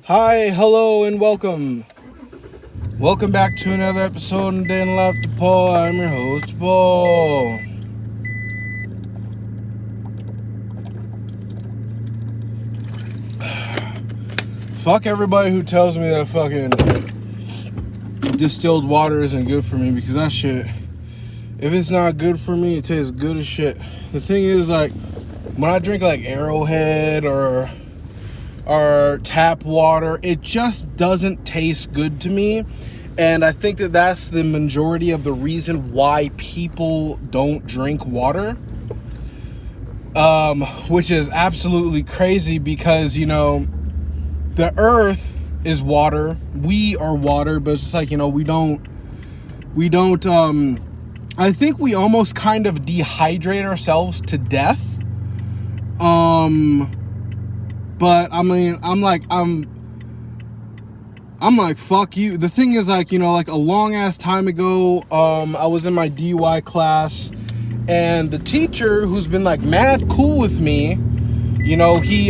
Hi, hello, and welcome. Welcome back to another episode of Day in the Life to Paul. I'm your host, Paul. Fuck everybody who tells me that fucking distilled water isn't good for me, because that shit, if it's not good for me, it tastes good as shit. The thing is, like, when I drink like Arrowhead or tap water, it just doesn't taste good to me. And I think that that's the majority of the reason why people don't drink water, which is absolutely crazy, because, you know, the earth is water, we are water, but it's just like, you know, we don't I think we almost kind of dehydrate ourselves to death. But I mean, I'm like, fuck you. The thing is, like, you know, like a long ass time ago, I was in my DUI class, and the teacher, who's been like mad cool with me, you know, he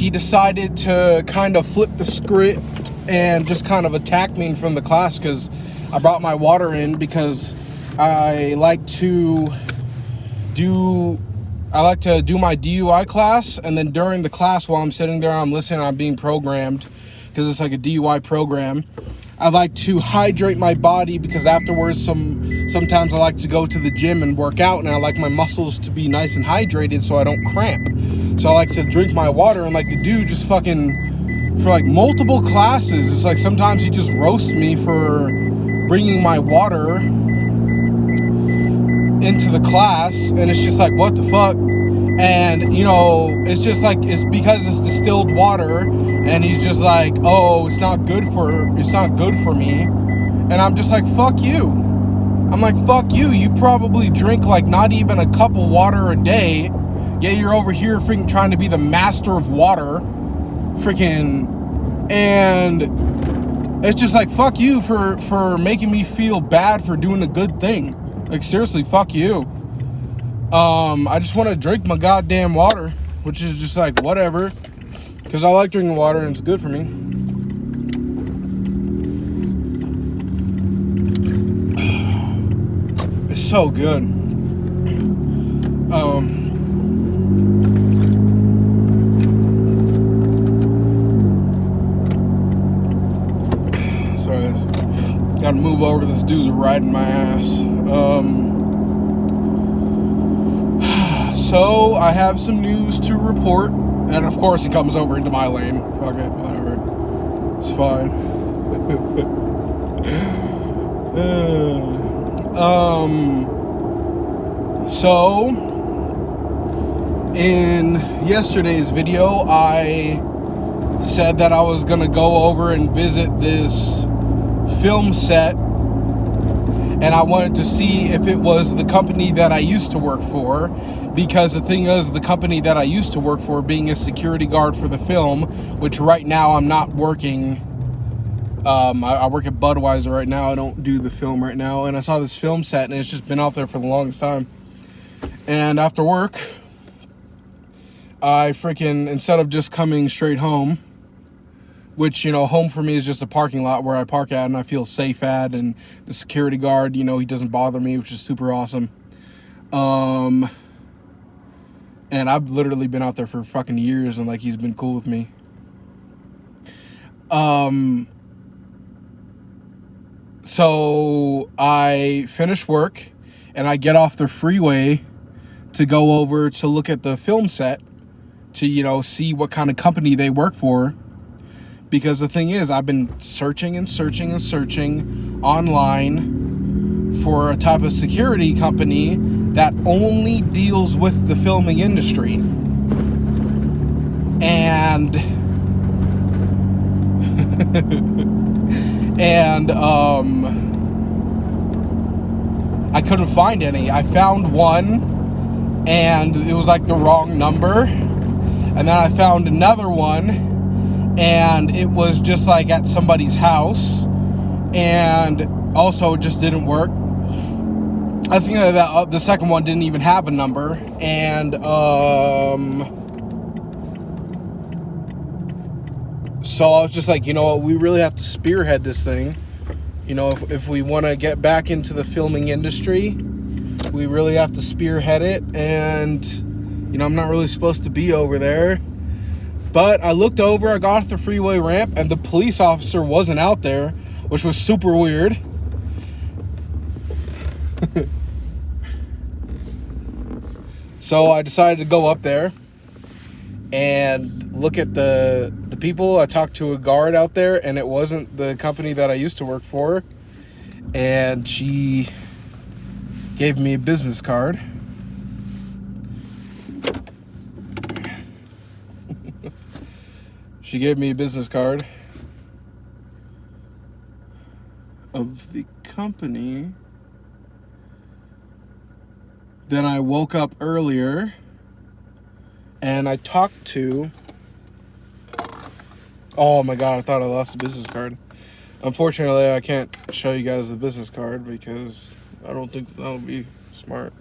decided to kind of flip the script and just kind of attack me from the class, because I brought my water in, because I like to do my DUI class, and then during the class, while I'm sitting there, I'm listening, I'm being programmed, because it's like a DUI program. I like to hydrate my body, because afterwards, sometimes I like to go to the gym and work out, and I like my muscles to be nice and hydrated so I don't cramp. So I like to drink my water, and like the dude just fucking, for like multiple classes, it's like sometimes he just roasts me for bringing my water into the class, and it's just like, what the fuck? And, you know, it's just like, it's because it's distilled water, and he's just like, oh, it's not good for me. And I'm just like, fuck you. I'm like, fuck you. You probably drink like not even a cup of water a day, yet you're over here freaking trying to be the master of water. And it's just like, fuck you for making me feel bad for doing a good thing. Like, seriously, fuck you. I just want to drink my goddamn water, which is just like, whatever. Because I like drinking water, and it's good for me. It's so good. Sorry. Gotta move over. This dude's riding my ass. So I have some news to report, and of course he comes over into my lane. Fuck it, whatever. It's fine. So in yesterday's video, I said that I was gonna go over and visit this film set, and I wanted to see if it was the company that I used to work for, because the thing is, the company that I used to work for, being a security guard for the film, which right now I'm not working. I work at Budweiser right now. I don't do the film right now. And I saw this film set, and it's just been out there for the longest time. And after work, I freaking, instead of just coming straight home, which, you know, home for me is just a parking lot where I park at and I feel safe at, and the security guard, you know, he doesn't bother me, which is super awesome. And I've literally been out there for fucking years, and like, he's been cool with me. So I finish work, and I get off the freeway to go over to look at the film set, to, you know, see what kind of company they work for. Because the thing is, I've been searching online for a type of security company that only deals with the filming industry. And I couldn't find any. I found one, and it was like the wrong number. And then I found another one, and it was just like at somebody's house, and also it just didn't work. I think that the second one didn't even have a number, and So I was just like, you know what, we really have to spearhead this thing. You know, if we want to get back into the filming industry, we really have to spearhead it. And, you know, I'm not really supposed to be over there. But I looked over, I got off the freeway ramp, and the police officer wasn't out there, which was super weird. So I decided to go up there and look at the people. I talked to a guard out there, and it wasn't the company that I used to work for. And she gave me a business card. She gave me a business card of the company. Then I woke up earlier and I talked to... Oh my god, I thought I lost the business card. Unfortunately, I can't show you guys the business card because I don't think that would be smart.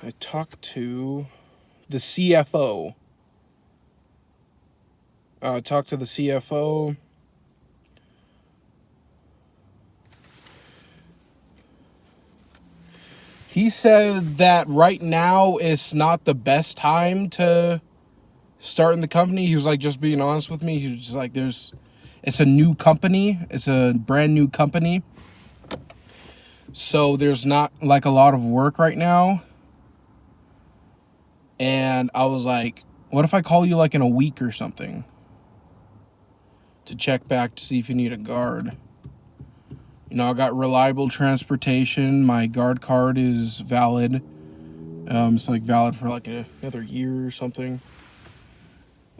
I talked to the CFO. I talked to the CFO. He said that right now is not the best time to start in the company. He was like, just being honest with me. He was just like, it's a new company. It's a brand new company. So there's not like a lot of work right now. And I was like, what if I call you like in a week or something to check back to see if you need a guard? You know, I got reliable transportation. My guard card is valid. It's like valid for like another year or something.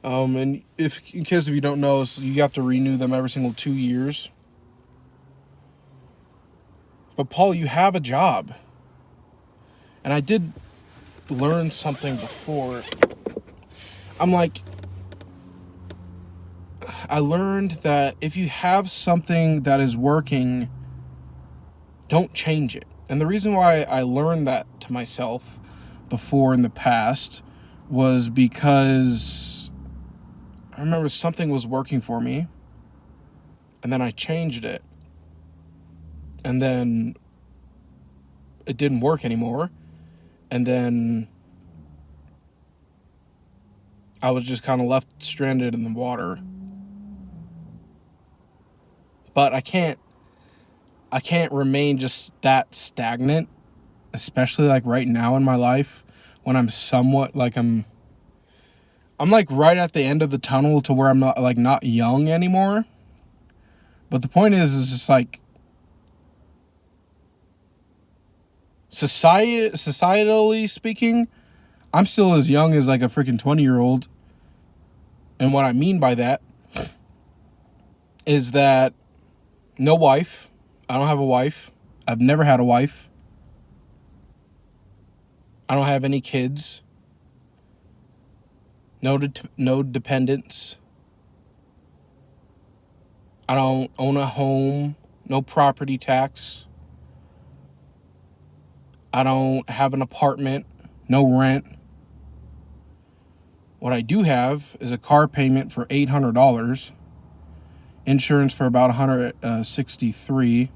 And in case if you don't know, so you have to renew them every single 2 years. But Paul, you have a job. And I did learn something before. I'm like, I learned that if you have something that is working, don't change it. And the reason why I learned that to myself before in the past was because I remember something was working for me and then I changed it and then it didn't work anymore. And then I was just kind of left stranded in the water. But I can't remain just that stagnant, especially like right now in my life when I'm somewhat like I'm like right at the end of the tunnel to where I'm not young anymore. But the point is just like societally speaking, I'm still as young as like a freaking 20-year-old. And what I mean by that is that no wife. I don't have a wife. I've never had a wife. I don't have any kids. No dependents. I don't own a home. No property tax. I don't have an apartment. No rent. What I do have is a car payment for $800. Insurance for about $163.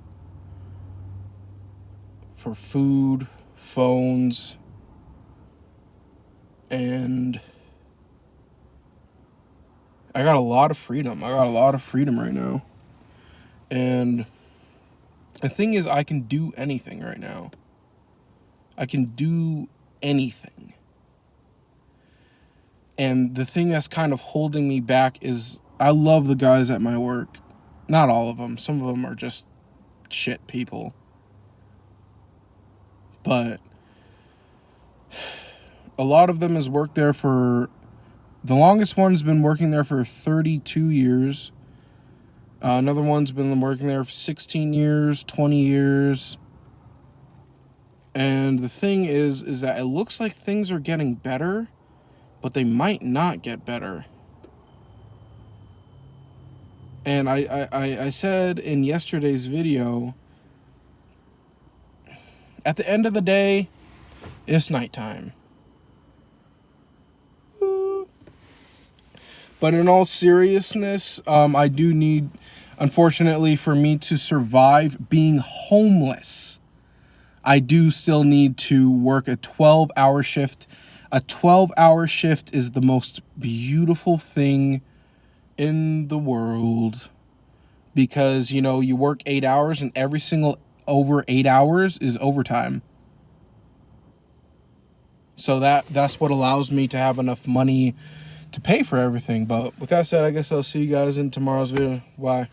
For food, phones, and I got a lot of freedom. Right now. And the thing is, I can do anything right now. I can do anything. And the thing that's kind of holding me back is I love the guys at my work. Not all of them. Some of them are just shit people. But a lot of them has worked there for... The longest one's been working there for 32 years. Another one's been working there for 16 years, 20 years. And the thing is that it looks like things are getting better, but they might not get better. And I said in yesterday's video, at the end of the day, it's nighttime. But in all seriousness, I do need, unfortunately, for me to survive being homeless, I do still need to work a 12-hour shift. A 12-hour shift is the most beautiful thing in the world, because, you know, you work 8 hours and every single over 8 hours is overtime. So that's what allows me to have enough money to pay for everything. But with that said, I guess I'll see you guys in tomorrow's video. Bye.